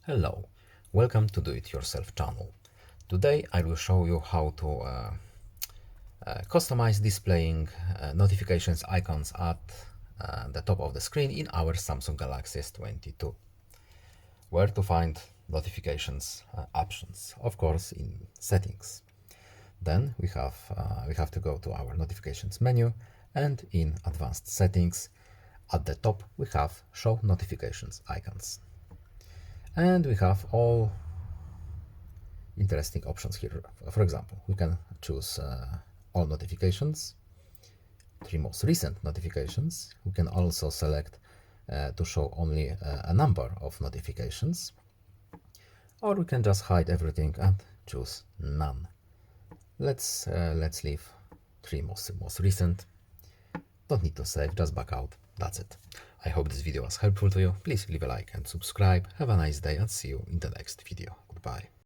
Hello, welcome to Do It Yourself channel. Today I will show you how to customize displaying notifications icons at the top of the screen in our Samsung Galaxy S22. Where to find notifications options? Of course, in settings. Then we have to go to our notifications menu, and in advanced settings at the top we have show notifications icons. And we have all interesting options here. For example, we can choose all notifications, 3 most recent notifications. We can also select to show only a number of notifications, or we can just hide everything and choose none. Let's leave 3 most recent. Don't need to save, just back out. That's it. I hope this video was helpful to you. Please leave a like and subscribe. Have a nice day and see you in the next video. Goodbye.